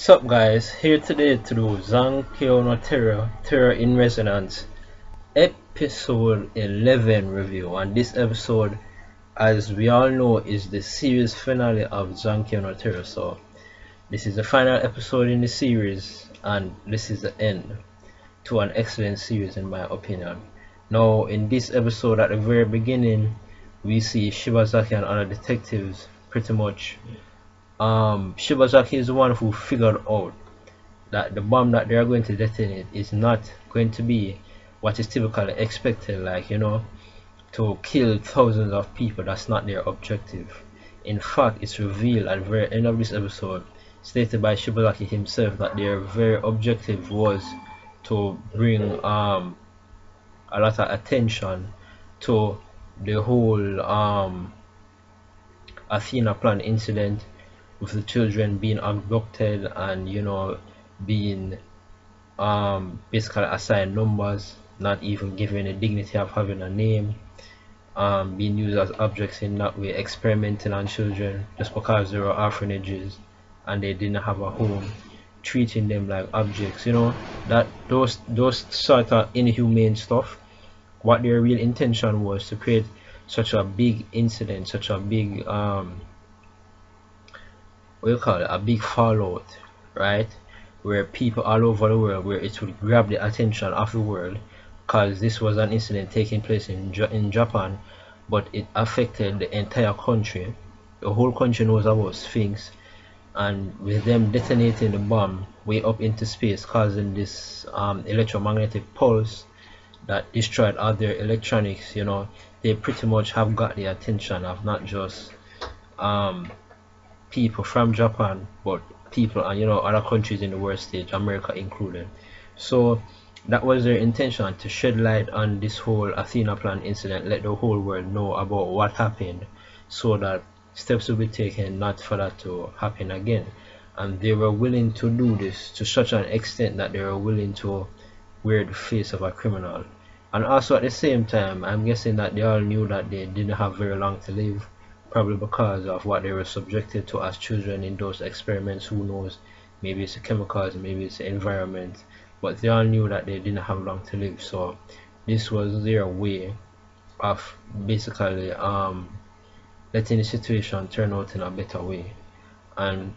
Sup guys, here today to do Zankyou no Terror in Resonance episode 11 review, and this episode, as we all know, is the series finale of Zankyou no Terror. So this is the final episode in the series, and this is the end to an excellent series in my opinion. Now in this episode, at the very beginning, we see Shibazaki and other detectives pretty much. Shibazaki is the one who figured out that the bomb that they are going to detonate is not going to be what is typically expected, like, to kill thousands of people. That's not their objective. In fact, it's revealed at the very end of this episode, stated by Shibazaki himself, that their very objective was to bring a lot of attention to the whole Athena plan incident, with the children being abducted and being basically assigned numbers, not even given the dignity of having a name, being used as objects in that way, experimenting on children just because they were orphanages and they didn't have a home, treating them like objects, that those sort of inhumane stuff. What their real intention was to create such a big incident, such a big what you call it, a big fallout, right? Where people all over the world, where it would grab the attention of the world, because this was an incident taking place in Japan, but it affected the entire country. The whole country knows about Sphinx, and with them detonating the bomb way up into space, causing this electromagnetic pulse that destroyed all their electronics, they pretty much have got the attention of not just people from Japan, but people and other countries in the world stage, America included. So that was their intention, to shed light on this whole Athena plan incident, let the whole world know about what happened, so that steps will be taken not for that to happen again. And they were willing to do this to such an extent that they were willing to wear the face of a criminal. And also at the same time, I'm guessing that they all knew that they didn't have very long to live, probably because of what they were subjected to as children in those experiments. Who knows, maybe it's the chemicals, maybe it's the environment, but they all knew that they didn't have long to live. So this was their way of basically letting the situation turn out in a better way. And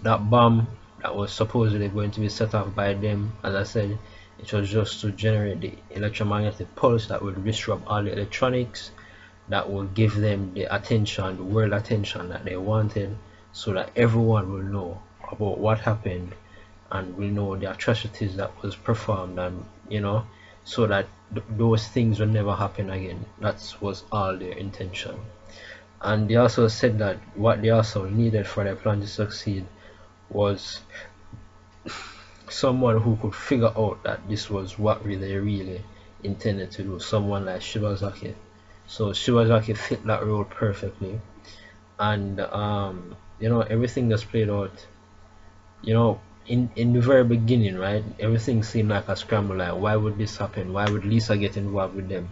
that bomb that was supposedly going to be set off by them, as I said, it was just to generate the electromagnetic pulse that would disrupt all the electronics, that will give them the attention, the world attention that they wanted, so that everyone will know about what happened and will know the atrocities that was performed, and so that those things will never happen again. That was all their intention. And they also said that what they also needed for their plan to succeed was someone who could figure out that this was what they really intended to do, someone like Shibazaki. So Shibazaki fit that role perfectly, and everything that's played out, in the very beginning, right? Everything seemed like a scramble. Like, why would this happen? Why would Lisa get involved with them?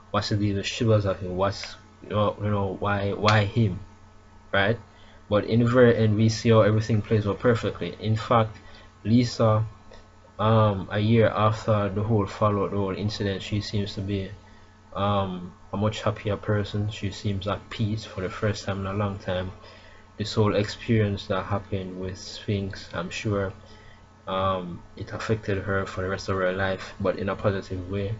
What's the deal with Shibazaki? What's why him, right? But in the very end, we see how everything plays out perfectly. In fact, Lisa, a year after the whole fallout, the whole incident, she seems to be a much happier person. She seems at peace for the first time in a long time. This whole experience that happened with Sphinx, I'm sure it affected her for the rest of her life, but in a positive way.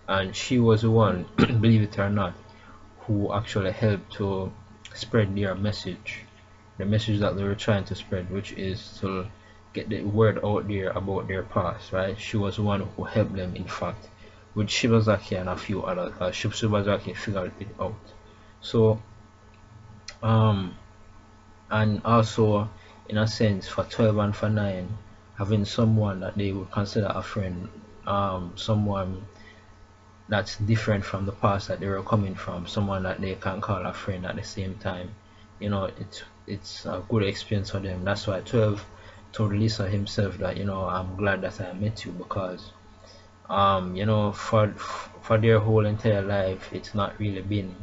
And she was the one, believe it or not, who actually helped to spread their message, the message that they were trying to spread, which is to get the word out there about their past, right? She was the one who helped them, in fact, with Shibazaki and a few others. Shibazaki figured it out. So and also, in a sense, for 12 and for 9, having someone that they would consider a friend, someone that's different from the past that they were coming from, someone that they can call a friend at the same time, it's a good experience for them. That's why 12 told Lisa himself that, I'm glad that I met you, because for their whole entire life, it's not really been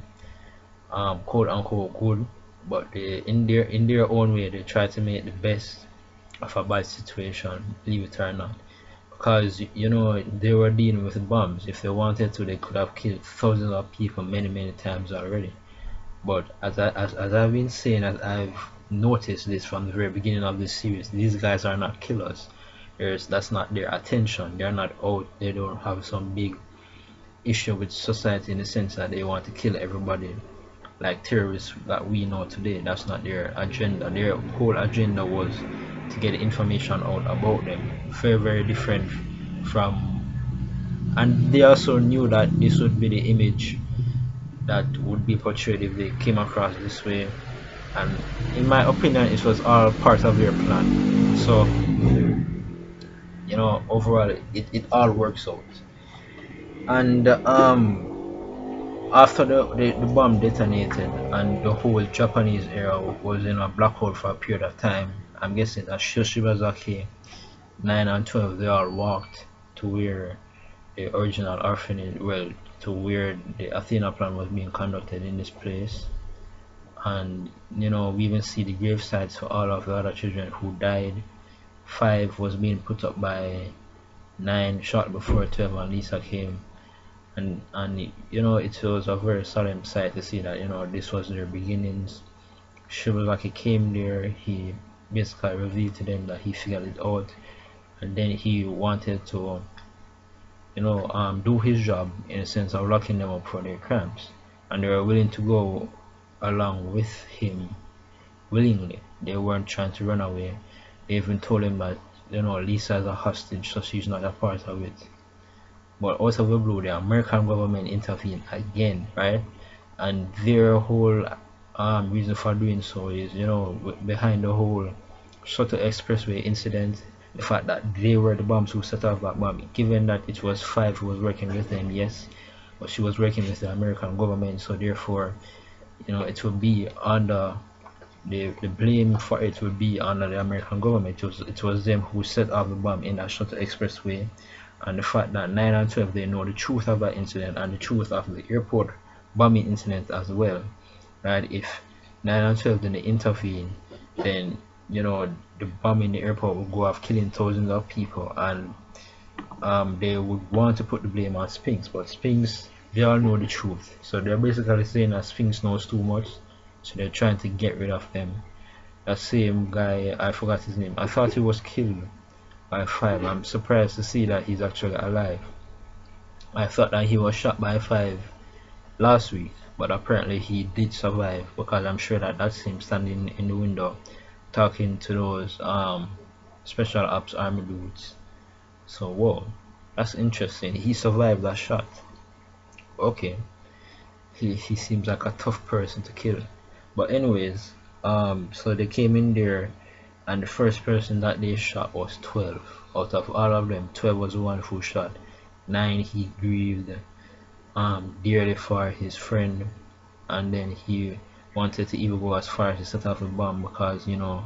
quote unquote good, but in their own way, they try to make the best of a bad situation, believe it or not. Because you know they were dealing with bombs. If they wanted to, they could have killed thousands of people many times already. But as I've been saying, as I've noticed this from the very beginning of this series, these guys are not killers. That's not their attention. They're not out. They don't have some big issue with society in the sense that they want to kill everybody like terrorists that we know today. That's not their agenda. Their whole agenda was to get information out about them. Very different from, and they also knew that this would be the image that would be portrayed if they came across this way. And in my opinion, it was all part of their plan. So you know, overall, it all works out. And after the bomb detonated and the whole Japanese era was in a black hole for a period of time, I'm guessing that Shibazaki 9 and 12 they all walked to where the original orphanage, well, to where the Athena plan was being conducted in this place. And you know, we even see the grave sites for all of the other children who died. 5 was being put up by 9 short before 12 and Lisa came. And you know, it was a very solemn sight to see that, you know, this was their beginnings. Shibazaki came there, he basically revealed to them that he figured it out, and then he wanted to, you know, do his job in a sense of locking them up for their crimes, and they were willing to go along with him willingly. They weren't trying to run away. They even told him that, you know, Lisa is a hostage, so she's not a part of it. But out of the blue, the American government intervened again, right? And their whole reason for doing so is, you know, behind the whole Shuttle Expressway incident, the fact that they were the bombs who set off that bomb. Given that it was 5 who was working with them, yes, but she was working with the American government, so therefore, you know, it would be under the blame for it would be under the American government. It was them who set off the bomb in that Shuttle Expressway. And the fact that 9 and 12 they know the truth of that incident and the truth of the airport bombing incident as well, right? If 9 and 12 didn't intervene, then, you know, the bomb in the airport would go off killing thousands of people, and they would want to put the blame on Spinks, but Spinks, they all know the truth, so they're basically saying that Spinks knows too much, so they're trying to get rid of them. That same guy, I forgot his name, I thought he was killed by 5. I'm surprised to see that he's actually alive. I thought that he was shot by 5 last week, but apparently he did survive, because I'm sure that that's him standing in the window talking to those special ops army dudes. So whoa, that's interesting. He survived that shot. Okay, he seems like a tough person to kill. But anyways, so they came in there, and the first person that they shot was 12. Out of all of them, 12 was the one who shot. 9 he grieved dearly for his friend, and then he wanted to even go as far as to set off the bomb, because, you know,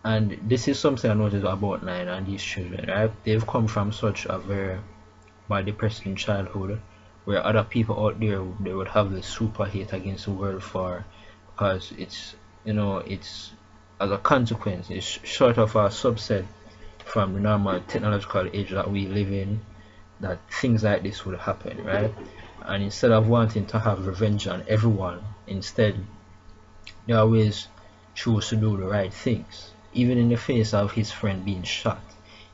and this is something I noticed about 9 and these children, right? They've come from such a very bad depressing childhood, where other people out there, they would have this super hate against the world for, because it's, you know, it's as a consequence, it's sort of a subset from the normal technological age that we live in, that things like this would happen, right? And instead of wanting to have revenge on everyone, instead they always choose to do the right things. Even in the face of his friend being shot,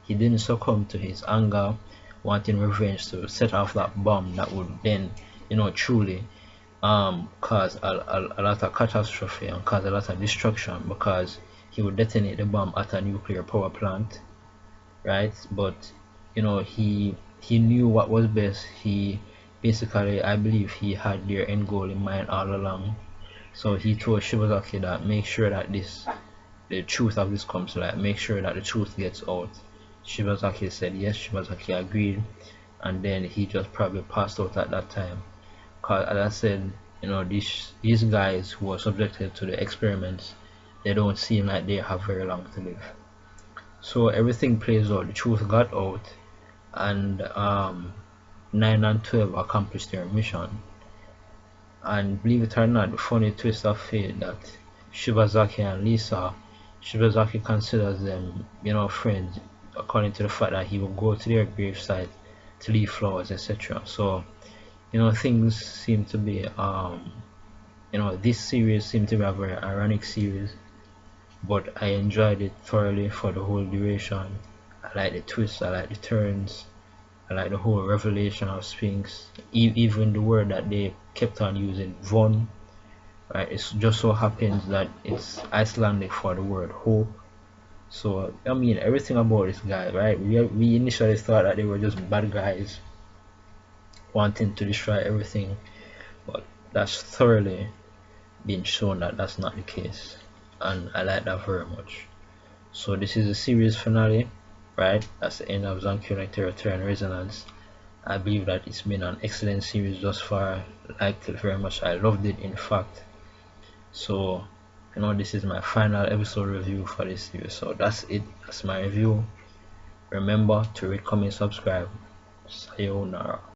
he didn't succumb to his anger, wanting revenge to set off that bomb that would then, you know, truly cause a lot of catastrophe and cause a lot of destruction, because he would detonate the bomb at a nuclear power plant, right? But, you know, he knew what was best. He basically, I believe he had their end goal in mind all along. So he told Shibazaki that make sure that the truth of this comes to light, make sure that the truth gets out. Shibazaki said yes, Shibazaki agreed, and then he just probably passed out at that time. Cause as I said, you know, these guys who are subjected to the experiments, they don't seem like they have very long to live. So everything plays out, the truth got out, and 9 and 12 accomplished their mission. And believe it or not, the funny twist of fate that Shibazaki and Lisa Shibazaki considers them, friends, according to the fact that he will go to their gravesite to leave flowers, etc. So, things seem to be, this series seemed to be a very ironic series, but I enjoyed it thoroughly for the whole duration. I like the twists, I like the turns, I like the whole revelation of Sphinx, even the word that they kept on using, Von. Right, it just so happens that it's Icelandic for the word hope. So I mean, everything about this guy, right? We initially thought that they were just bad guys wanting to destroy everything, but that's thoroughly been shown that that's not the case, and I like that very much. So this is the series finale, right? That's the end of Zankyou Territory and Resonance. I believe that it's been an excellent series thus far. I liked it very much. I loved it, in fact. So this is my final episode review for this series. So that's it. That's my review. Remember to rate, comment, subscribe. Sayonara.